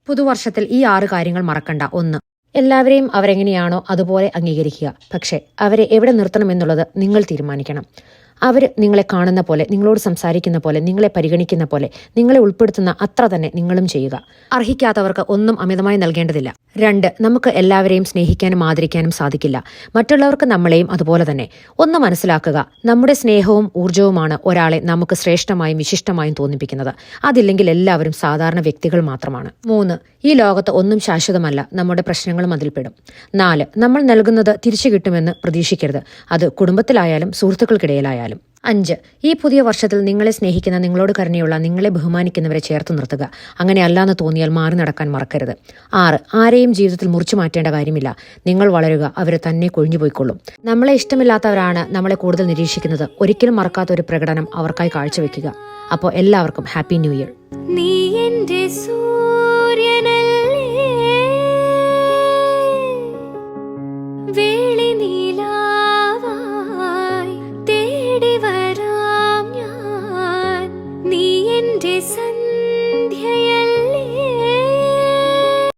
പുതുവർഷത്തിൽ ഈ 6 കാര്യങ്ങൾ മറക്കണ്ട. 1. എല്ലാവരെയും അവരെങ്ങനെയാണോ അതുപോലെ അംഗീകരിക്കുക. പക്ഷേ അവരെ എവിടെ നിർത്തണമെന്നുള്ളത് നിങ്ങൾ തീരുമാനിക്കണം. അവർ നിങ്ങളെ കാണുന്ന പോലെ, നിങ്ങളോട് സംസാരിക്കുന്ന പോലെ, നിങ്ങളെ പരിഗണിക്കുന്ന പോലെ, നിങ്ങളെ ഉൾപ്പെടുത്തുന്ന അത്ര തന്നെ നിങ്ങളും ചെയ്യുക. അർഹിക്കാത്തവർക്ക് ഒന്നും അമിതമായി നൽകേണ്ടതില്ല. 2. നമുക്ക് എല്ലാവരെയും സ്നേഹിക്കാനും ആദരിക്കാനും സാധിക്കില്ല. മറ്റുള്ളവർക്ക് നമ്മളെയും അതുപോലെ തന്നെ. ഒന്ന് മനസ്സിലാക്കുക, നമ്മുടെ സ്നേഹവും ഊർജവുമാണ് ഒരാളെ നമുക്ക് ശ്രേഷ്ഠമായും വിശിഷ്ടമായും തോന്നിപ്പിക്കുന്നത്. അതില്ലെങ്കിൽ എല്ലാവരും സാധാരണ വ്യക്തികൾ മാത്രമാണ്. 3. ഈ ലോകത്ത് ഒന്നും ശാശ്വതമല്ല. നമ്മുടെ പ്രശ്നങ്ങളും അതിൽപ്പെടും. 4. നമ്മൾ നൽകുന്നത് തിരിച്ചു കിട്ടുമെന്ന് പ്രതീക്ഷിക്കരുത്. അത് കുടുംബത്തിലായാലും സുഹൃത്തുക്കൾക്കിടയിലായാലും. 5. ഈ പുതിയ വർഷത്തിൽ നിങ്ങളെ സ്നേഹിക്കുന്ന, നിങ്ങളോട് കരുണയുള്ള, നിങ്ങളെ ബഹുമാനിക്കുന്നവരെ ചേർത്ത് നിർത്തുക. അങ്ങനെ അല്ലാന്ന് തോന്നിയാൽ മാറി നടക്കാൻ മറക്കരുത്. 6. ആരെയും ജീവിതത്തിൽ മുറിച്ചു മാറ്റേണ്ട കാര്യമില്ല. നിങ്ങൾ വളരുക, അവരെ തന്നെ കൊഴിഞ്ഞുപോയിക്കൊള്ളും. നമ്മളെ ഇഷ്ടമില്ലാത്തവരാണ് നമ്മളെ കൂടുതൽ നിരീക്ഷിക്കുന്നത്. ഒരിക്കലും മറക്കാത്ത ഒരു പ്രകടനം അവർക്കായി കാഴ്ചവെക്കുക. അപ്പോൾ എല്ലാവർക്കും ഹാപ്പി ന്യൂ ഇയർ. നീ എൻ്റെ സൂര്യനല്ലേ, വേളി നീലാവായി തേടി വരാം ഞാൻ. നീ എൻ്റെ